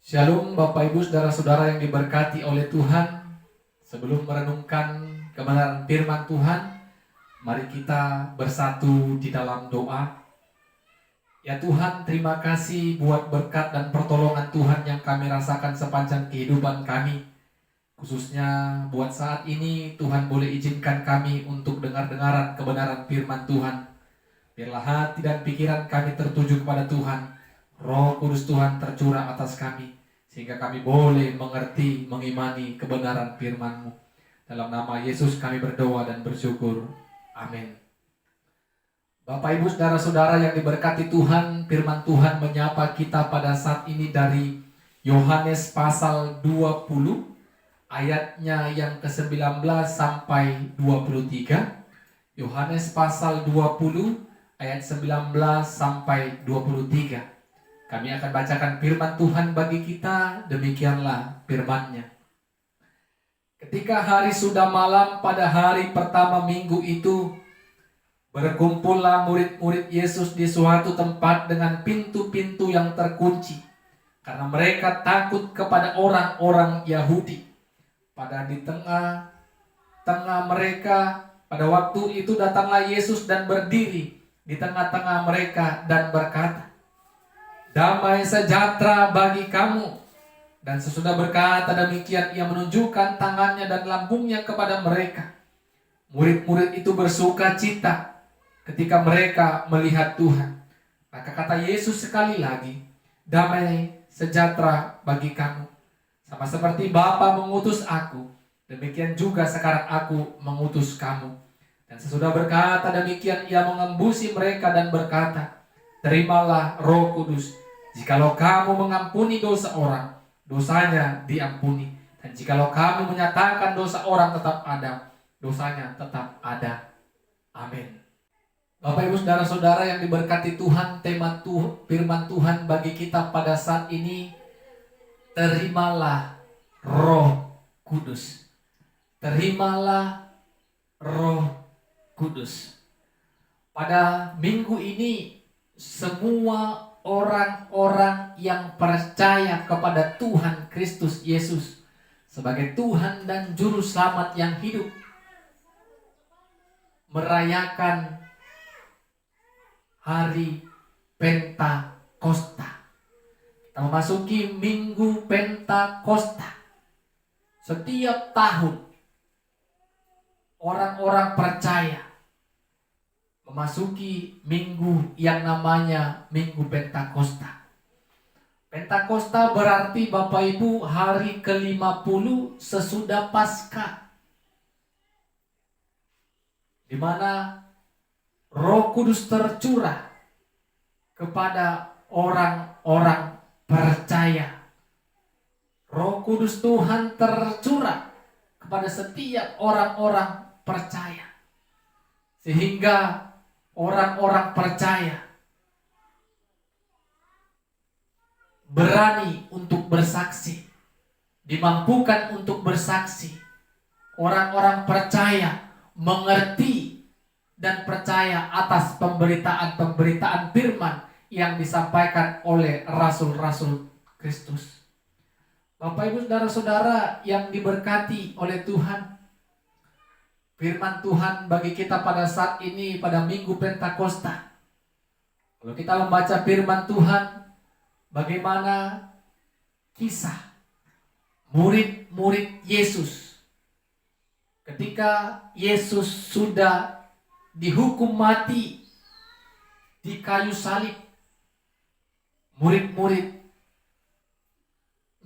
Shalom Bapak Ibu Saudara-saudara yang diberkati oleh Tuhan. Sebelum merenungkan kebenaran firman Tuhan, mari kita bersatu di dalam doa. Ya Tuhan, terima kasih buat berkat dan pertolongan Tuhan yang kami rasakan sepanjang kehidupan kami. Khususnya buat saat ini, Tuhan boleh izinkan kami untuk dengar-dengaran kebenaran firman Tuhan. Biarlah hati dan pikiran kami tertuju kepada Tuhan. Roh Kudus Tuhan tercurah atas kami, sehingga kami boleh mengerti, mengimani kebenaran firman-Mu. Dalam nama Yesus kami berdoa dan bersyukur. Amin. Bapak Ibu Saudara-saudara yang diberkati Tuhan, firman Tuhan menyapa kita pada saat ini dari Yohanes pasal 20, ayatnya yang ke-19 sampai 23. Yohanes pasal 20, ayat 19 sampai 23. Kami akan bacakan firman Tuhan bagi kita, demikianlah firman-Nya. Ketika hari sudah malam pada hari pertama minggu itu, berkumpullah murid-murid Yesus di suatu tempat dengan pintu-pintu yang terkunci, karena mereka takut kepada orang-orang Yahudi. Pada di tengah-tengah mereka, pada waktu itu datanglah Yesus dan berdiri di tengah-tengah mereka dan berkata, "Damai sejahtera bagi kamu." Dan sesudah berkata demikian, ia menunjukkan tangannya dan lambungnya kepada mereka. Murid-murid itu bersuka cita ketika mereka melihat Tuhan. Maka kata Yesus sekali lagi, "Damai sejahtera bagi kamu. Sama seperti Bapa mengutus aku, demikian juga sekarang aku mengutus kamu." Dan sesudah berkata demikian, ia mengembusi mereka dan berkata, "Terimalah Roh Kudus. Jikalau kamu mengampuni dosa orang, dosanya diampuni. Dan jikalau kamu menyatakan dosa orang tetap ada, dosanya tetap ada." Amin. Bapak Ibu Saudara-saudara yang diberkati Tuhan, tema firman Tuhan bagi kita pada saat ini, terimalah Roh Kudus. Terimalah Roh Kudus. Pada minggu ini, semua orang-orang yang percaya kepada Tuhan Kristus Yesus sebagai Tuhan dan Juru Selamat yang hidup merayakan hari Pentakosta. Kita memasuki Minggu Pentakosta. Setiap tahun orang-orang percaya memasuki minggu yang namanya Minggu Pentakosta. Pentakosta berarti Bapak Ibu hari ke-50 sesudah Paskah, di mana Roh Kudus tercurah kepada orang-orang percaya. Roh Kudus Tuhan tercurah kepada setiap orang-orang percaya, sehingga orang-orang percaya berani untuk bersaksi, dimampukan untuk bersaksi. Orang-orang percaya mengerti dan percaya atas pemberitaan-pemberitaan firman yang disampaikan oleh rasul-rasul Kristus. Bapak Ibu Saudara-saudara yang diberkati oleh Tuhan, firman Tuhan bagi kita pada saat ini pada Minggu Pentakosta. Kalau kita membaca firman Tuhan, bagaimana kisah murid-murid Yesus ketika Yesus sudah dihukum mati di kayu salib. Murid-murid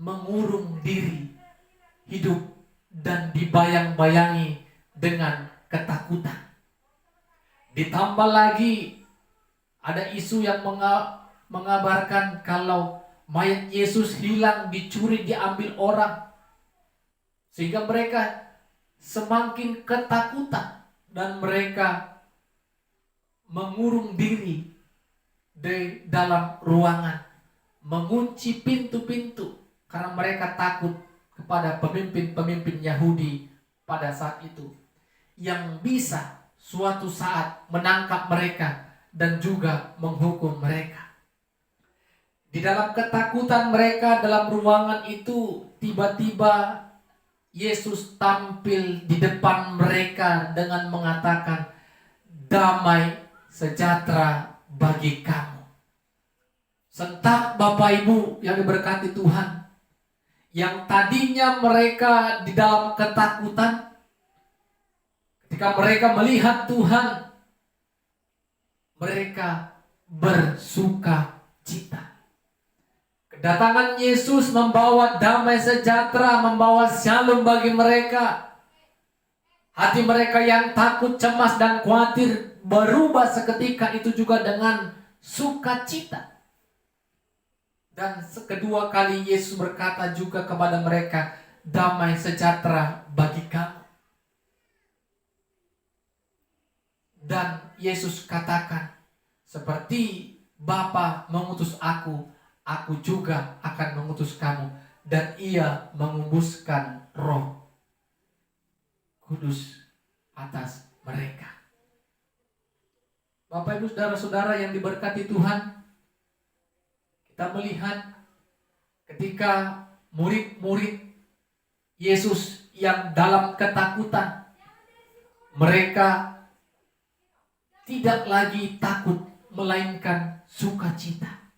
mengurung diri, hidup dan dibayang-bayangi dengan ketakutan. Ditambah lagi ada isu yang mengabarkan kalau mayat Yesus hilang, dicuri, diambil orang. Sehingga mereka semakin ketakutan dan mereka mengurung diri di dalam ruangan, mengunci pintu-pintu karena mereka takut kepada pemimpin-pemimpin Yahudi pada saat itu, yang bisa suatu saat menangkap mereka dan juga menghukum mereka. Di dalam ketakutan mereka dalam ruangan itu, tiba-tiba Yesus tampil di depan mereka dengan mengatakan, damai sejahtera bagi kamu. Sentak Bapak Ibu yang diberkati Tuhan, yang tadinya mereka di dalam ketakutan, ketika mereka melihat Tuhan, mereka bersuka cita. Kedatangan Yesus membawa damai sejahtera, membawa shalom bagi mereka. Hati mereka yang takut, cemas, dan khawatir berubah seketika itu juga dengan sukacita. Dan kedua kali Yesus berkata juga kepada mereka, damai sejahtera bagi kamu. Dan Yesus katakan, seperti Bapa mengutus aku juga akan mengutus kamu. Dan ia mengembuskan Roh Kudus atas mereka. Bapak Ibu saudara-saudara yang diberkati Tuhan, kita melihat ketika murid-murid Yesus yang dalam ketakutan, mereka tidak lagi takut, melainkan sukacita.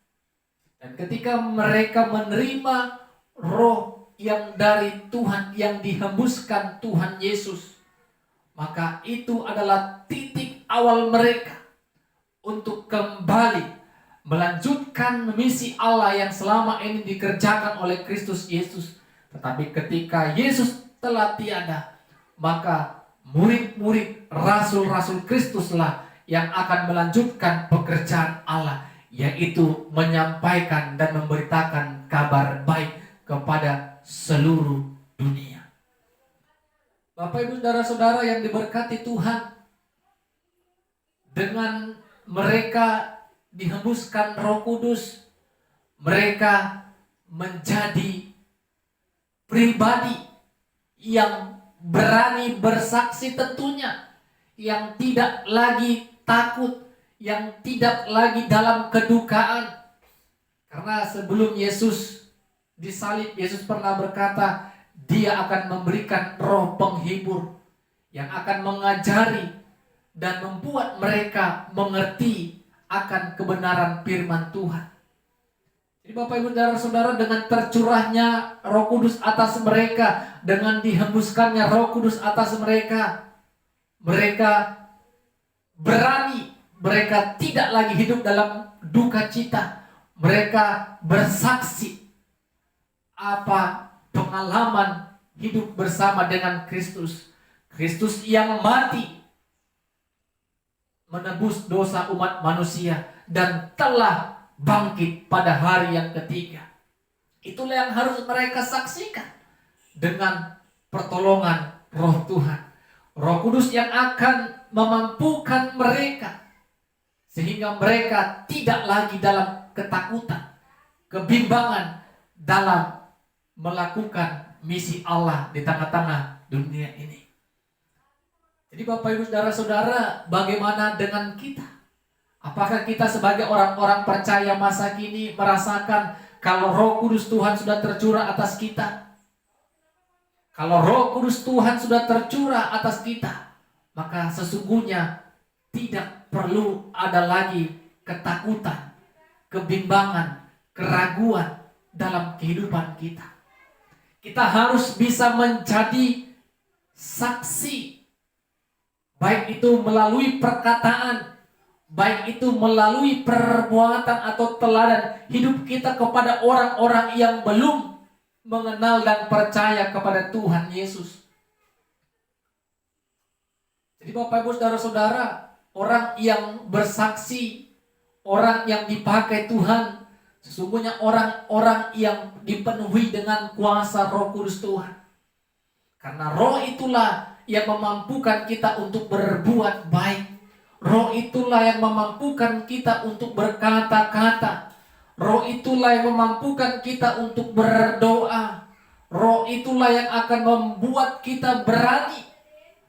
Dan ketika mereka menerima Roh yang dari Tuhan, yang dihembuskan Tuhan Yesus, maka itu adalah titik awal mereka untuk kembali melanjutkan misi Allah yang selama ini dikerjakan oleh Kristus Yesus. Tetapi ketika Yesus telah tiada, maka murid-murid rasul-rasul Kristuslah yang akan melanjutkan pekerjaan Allah, yaitu menyampaikan dan memberitakan kabar baik kepada seluruh dunia. Bapak Ibu saudara-saudara yang diberkati Tuhan, dengan mereka dihembuskan Roh Kudus, mereka menjadi pribadi yang berani bersaksi tentunya, yang tidak lagi takut, yang tidak lagi dalam kedukaan. Karena sebelum Yesus disalib, Yesus pernah berkata, Dia akan memberikan Roh penghibur yang akan mengajari dan membuat mereka mengerti akan kebenaran firman Tuhan. Jadi Bapak Ibu saudara-saudara, dengan tercurahnya Roh Kudus atas mereka, dengan dihembuskannya Roh Kudus atas mereka, mereka berani, mereka tidak lagi hidup dalam duka cita. Mereka bersaksi apa pengalaman hidup bersama dengan Kristus. Kristus yang mati menebus dosa umat manusia dan telah bangkit pada hari yang ketiga. Itulah yang harus mereka saksikan dengan pertolongan Roh Tuhan. Roh Kudus yang akan memampukan mereka sehingga mereka tidak lagi dalam ketakutan, kebimbangan dalam melakukan misi Allah di tengah-tengah dunia ini. Jadi Bapak Ibu saudara-saudara, bagaimana dengan kita? Apakah kita sebagai orang-orang percaya masa kini merasakan kalau Roh Kudus Tuhan sudah tercurah atas kita? Kalau Roh Kudus Tuhan sudah tercurah atas kita, maka sesungguhnya tidak perlu ada lagi ketakutan, kebimbangan, keraguan dalam kehidupan kita. Kita harus bisa menjadi saksi, baik itu melalui perkataan, baik itu melalui perbuatan atau teladan hidup kita kepada orang-orang yang belum mengenal dan percaya kepada Tuhan Yesus. Jadi Bapak Ibu saudara-saudara, orang yang bersaksi, orang yang dipakai Tuhan, sesungguhnya orang-orang yang dipenuhi dengan kuasa Roh Kudus Tuhan. Karena Roh itulah yang memampukan kita untuk berbuat baik. Roh itulah yang memampukan kita untuk berkata-kata. Roh itulah yang memampukan kita untuk berdoa. Roh itulah yang akan membuat kita berani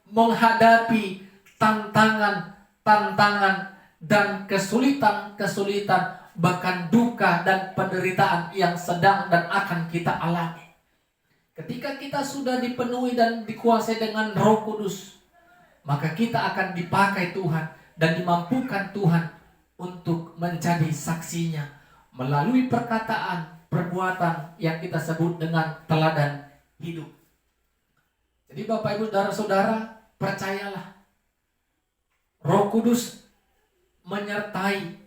menghadapi tantangan-tantangan dan kesulitan-kesulitan bahkan duka dan penderitaan yang sedang dan akan kita alami. Ketika kita sudah dipenuhi dan dikuasai dengan Roh Kudus, maka kita akan dipakai Tuhan dan dimampukan Tuhan untuk menjadi saksinya melalui perkataan, perbuatan yang kita sebut dengan teladan hidup. Jadi Bapak Ibu Saudara-saudara, percayalah, Roh Kudus menyertai,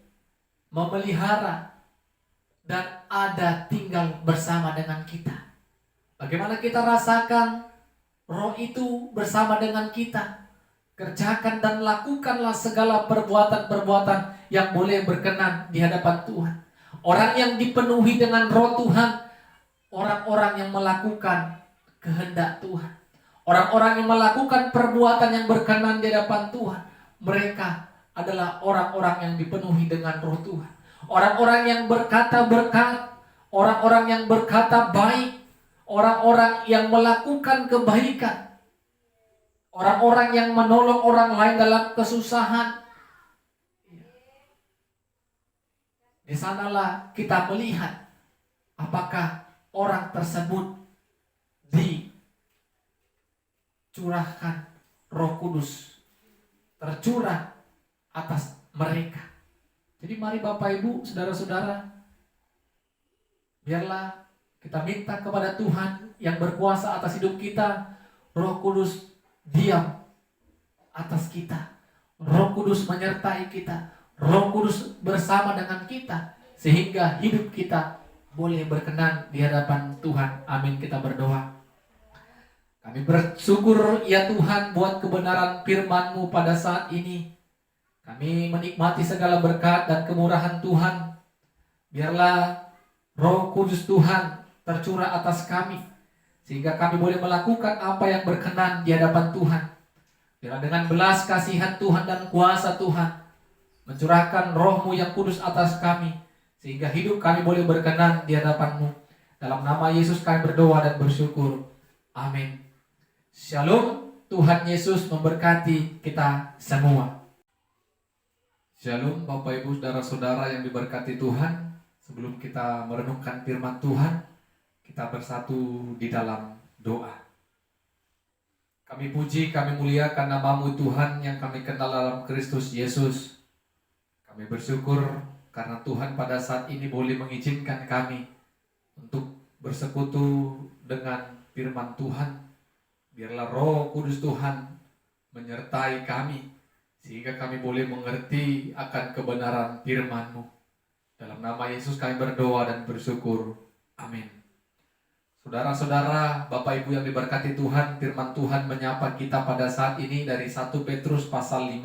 memelihara, dan ada tinggal bersama dengan kita. Bagaimana kita rasakan Roh itu bersama dengan kita? Kerjakan dan lakukanlah segala perbuatan-perbuatan yang boleh berkenan di hadapan Tuhan. Orang yang dipenuhi dengan Roh Tuhan, orang-orang yang melakukan kehendak Tuhan. Orang-orang yang melakukan perbuatan yang berkenan di hadapan Tuhan, mereka adalah orang-orang yang dipenuhi dengan Roh Tuhan. Orang-orang yang berkata berkat, orang-orang yang berkata baik, orang-orang yang melakukan kebaikan, orang-orang yang menolong orang lain dalam kesusahan. Di sanalah kita melihat apakah orang tersebut dicurahkan Roh Kudus, tercurah atas mereka. Jadi mari Bapak Ibu, saudara-saudara, biarlah kita minta kepada Tuhan yang berkuasa atas hidup kita, Roh Kudus diam atas kita, Roh Kudus menyertai kita, Roh Kudus bersama dengan kita, sehingga hidup kita boleh berkenan di hadapan Tuhan. Amin. Kita berdoa. Kami bersyukur ya Tuhan buat kebenaran firman-Mu pada saat ini. Kami menikmati segala berkat dan kemurahan Tuhan. Biarlah Roh Kudus Tuhan tercurah atas kami, sehingga kami boleh melakukan apa yang berkenan di hadapan Tuhan. Biarlah dengan belas kasihan Tuhan dan kuasa Tuhan mencurahkan Roh-Mu yang kudus atas kami, sehingga hidup kami boleh berkenan di hadapan-Mu. Dalam nama Yesus kami berdoa dan bersyukur. Amin. Shalom. Tuhan Yesus memberkati kita semua. Shalom Bapak Ibu Saudara-saudara yang diberkati Tuhan. Sebelum kita merenungkan firman Tuhan, kita bersatu di dalam doa. Kami puji, kami muliakan nama-Mu Tuhan yang kami kenal dalam Kristus Yesus. Kami bersyukur karena Tuhan pada saat ini boleh mengizinkan kami untuk bersekutu dengan firman Tuhan. Biarlah Roh Kudus Tuhan menyertai kami, sehingga kami boleh mengerti akan kebenaran firman-Mu. Dalam nama Yesus kami berdoa dan bersyukur. Amin. Saudara-saudara, Bapak Ibu yang diberkati Tuhan, firman Tuhan menyapa kita pada saat ini dari 1 Petrus pasal 5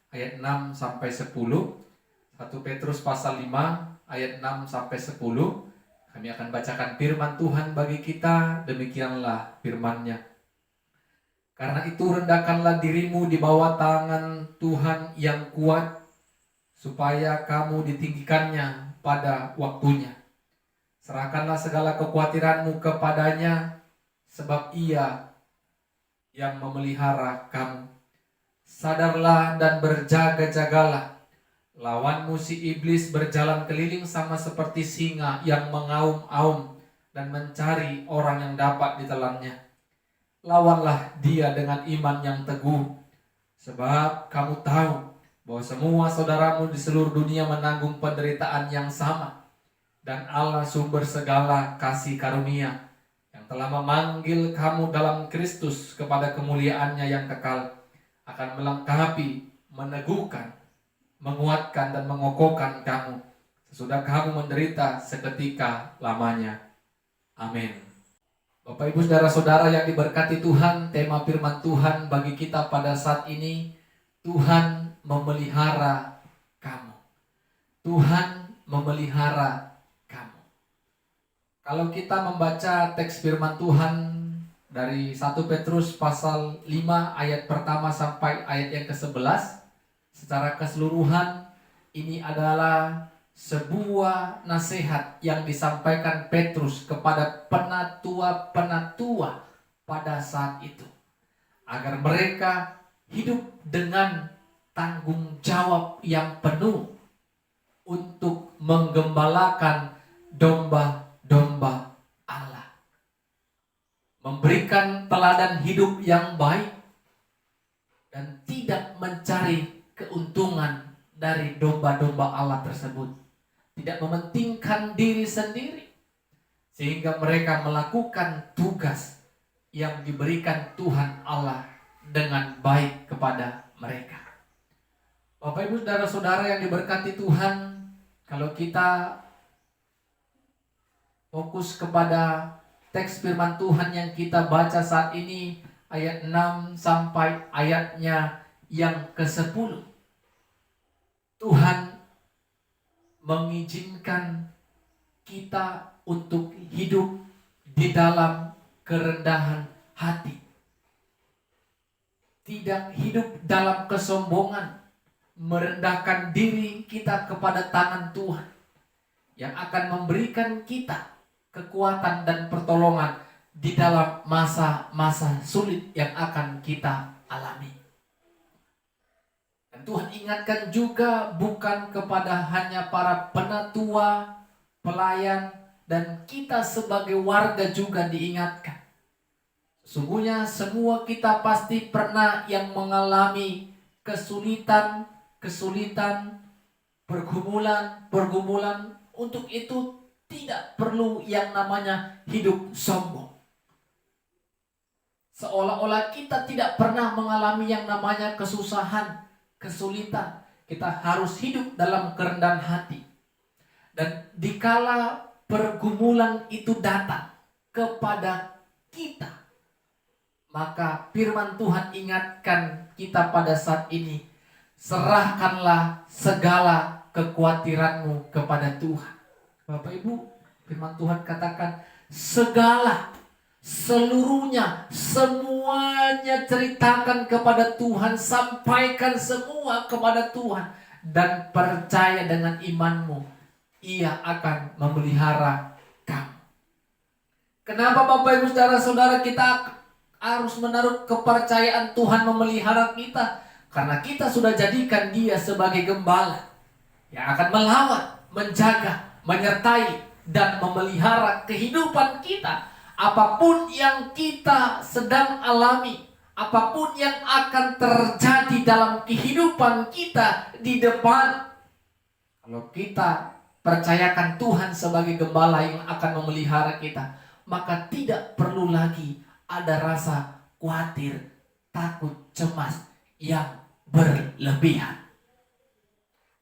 ayat 6 sampai 10. 1 Petrus pasal 5 ayat 6 sampai 10. Kami akan bacakan firman Tuhan bagi kita. Demikianlah firman-Nya. Karena itu rendahkanlah dirimu di bawah tangan Tuhan yang kuat, supaya kamu ditinggikannya pada waktunya. Serahkanlah segala kekhawatiranmu kepadanya, sebab Ia yang memelihara kamu. Sadarlah dan berjaga-jagalah. Lawanmu si iblis berjalan keliling sama seperti singa yang mengaum-aum dan mencari orang yang dapat ditelannya. Lawanlah dia dengan iman yang teguh, sebab kamu tahu bahwa semua saudaramu di seluruh dunia menanggung penderitaan yang sama. Dan Allah sumber segala kasih karunia, yang telah memanggil kamu dalam Kristus kepada kemuliaan-Nya yang kekal, akan melengkapi, meneguhkan, menguatkan dan mengokohkan kamu sesudah kamu menderita seketika lamanya. Amin. Bapak Ibu saudara-saudara yang diberkati Tuhan, tema firman Tuhan bagi kita pada saat ini, Tuhan memelihara kamu. Tuhan memelihara kamu. Kalau kita membaca teks firman Tuhan dari 1 Petrus pasal 5 ayat pertama sampai ayat yang ke-11, secara keseluruhan ini adalah sebuah nasihat yang disampaikan Petrus kepada penatua-penatua pada saat itu, agar mereka hidup dengan tanggung jawab yang penuh untuk menggembalakan domba-domba Allah. Memberikan teladan hidup yang baik dan tidak mencari keuntungan dari domba-domba Allah tersebut. Tidak mementingkan diri sendiri. Sehingga mereka melakukan tugas yang diberikan Tuhan Allah dengan baik kepada mereka. Bapak Ibu saudara-saudara yang diberkati Tuhan, kalau kita fokus kepada teks firman Tuhan yang kita baca saat ini, ayat 6 sampai ayatnya yang ke-10. Tuhan mengizinkan kita untuk hidup di dalam kerendahan hati. Tidak hidup dalam kesombongan, merendahkan diri kita kepada tangan Tuhan yang akan memberikan kita kekuatan dan pertolongan di dalam masa-masa sulit yang akan kita alami. Dan Tuhan ingatkan juga bukan kepada hanya para penatua, pelayan, dan kita sebagai warga juga diingatkan. Sesungguhnya semua kita pasti pernah yang mengalami kesulitan, pergumulan. Untuk itu tidak perlu yang namanya hidup sombong. Seolah-olah kita tidak pernah mengalami yang namanya kesusahan, kesulitan. Kita harus hidup dalam kerendahan hati. Dan dikala pergumulan itu datang kepada kita, maka firman Tuhan ingatkan kita pada saat ini, serahkanlah segala kekhawatiranmu kepada Tuhan. Bapak Ibu, firman Tuhan katakan seluruhnya, semuanya ceritakan kepada Tuhan, sampaikan semua kepada Tuhan, dan percaya dengan imanmu, Ia akan memelihara kamu. Kenapa Bapak Ibu saudara-saudara kita harus menaruh kepercayaan Tuhan memelihara kita? Karena kita sudah jadikan Dia sebagai gembala yang akan melawat, menjaga, menyertai, dan memelihara kehidupan kita. Apapun yang kita sedang alami, apapun yang akan terjadi dalam kehidupan kita di depan, kalau kita percayakan Tuhan sebagai gembala yang akan memelihara kita, maka tidak perlu lagi ada rasa khawatir, takut, cemas yang berlebihan.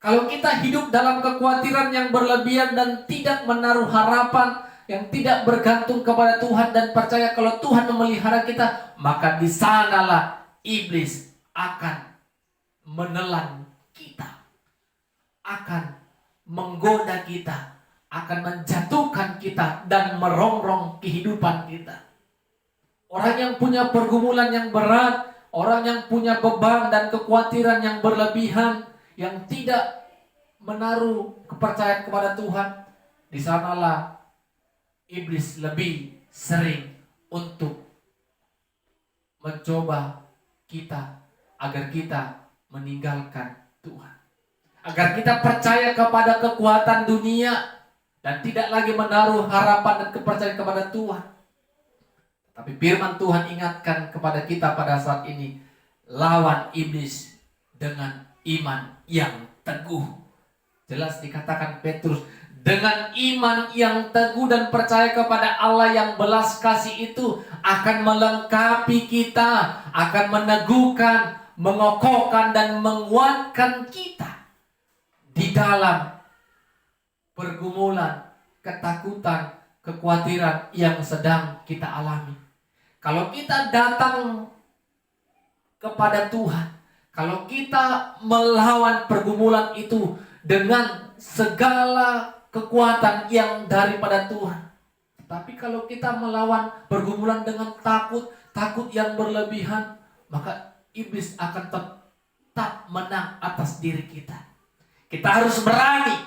Kalau kita hidup dalam kekhawatiran yang berlebihan dan tidak menaruh harapan, yang tidak bergantung kepada Tuhan dan percaya kalau Tuhan memelihara kita, maka di sanalah iblis akan menelan kita, akan menggoda kita, akan menjatuhkan kita dan merongrong kehidupan kita. Orang yang punya pergumulan yang berat, orang yang punya beban dan kekhawatiran yang berlebihan, yang tidak menaruh kepercayaan kepada Tuhan, di sanalah iblis lebih sering untuk mencoba kita agar kita meninggalkan Tuhan, agar kita percaya kepada kekuatan dunia dan tidak lagi menaruh harapan dan kepercayaan kepada Tuhan. Tapi firman Tuhan ingatkan kepada kita pada saat ini, lawan iblis dengan iman yang teguh. Jelas dikatakan Petrus, dengan iman yang teguh dan percaya kepada Allah yang belas kasih itu akan melengkapi kita, akan meneguhkan, mengokohkan dan menguatkan kita di dalam pergumulan, ketakutan, kekhawatiran yang sedang kita alami. Kalau kita datang kepada Tuhan, kalau kita melawan pergumulan itu dengan segala kekuatan yang daripada Tuhan. Tapi kalau kita melawan pergumulan dengan takut yang berlebihan, maka iblis akan tetap menang atas diri kita. Kita harus berani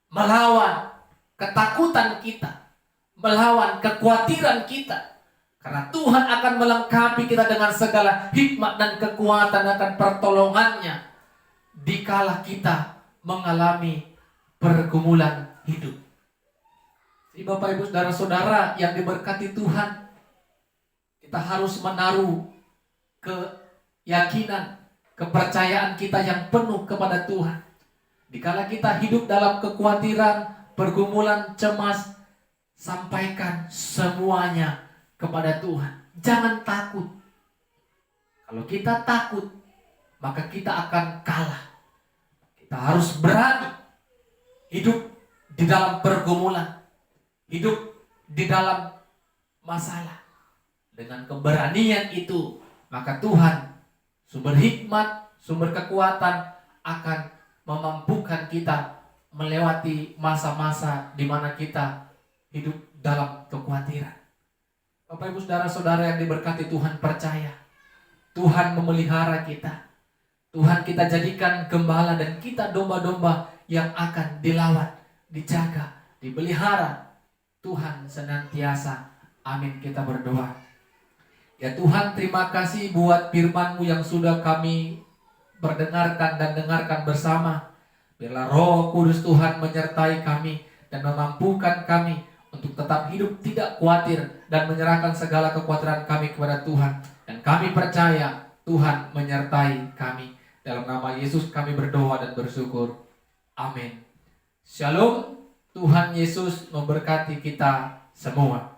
melawan ketakutan kita, melawan kekhawatiran kita. Karena Tuhan akan melengkapi kita dengan segala hikmat dan kekuatan akan pertolongannya dikala kita mengalami pergumulan hidup. Jadi Bapak Ibu Saudara-saudara yang diberkati Tuhan, kita harus menaruh keyakinan, kepercayaan kita yang penuh kepada Tuhan. Dikala kita hidup dalam kekhawatiran, pergumulan, cemas, sampaikan semuanya kepada Tuhan. Jangan takut. Kalau kita takut, maka kita akan kalah. Kita harus berani hidup di dalam pergumulan, hidup di dalam masalah. Dengan keberanian itu, maka Tuhan, sumber hikmat, sumber kekuatan, akan memampukan kita melewati masa-masa di mana kita hidup dalam kekhawatiran. Bapak Ibu Saudara-saudara yang diberkati Tuhan, percaya Tuhan memelihara kita. Tuhan kita jadikan gembala dan kita domba-domba yang akan dilawat, dijaga, dipelihara. Tuhan senantiasa. Amin, kita berdoa. Ya Tuhan, terima kasih buat firman-Mu yang sudah kami berdengarkan dan dengarkan bersama. Biarlah Roh Kudus Tuhan menyertai kami dan memampukan kami untuk tetap hidup tidak khawatir dan menyerahkan segala kekhawatiran kami kepada Tuhan. Dan kami percaya Tuhan menyertai kami. Dalam nama Yesus kami berdoa dan bersyukur. Amin. Shalom. Tuhan Yesus memberkati kita semua.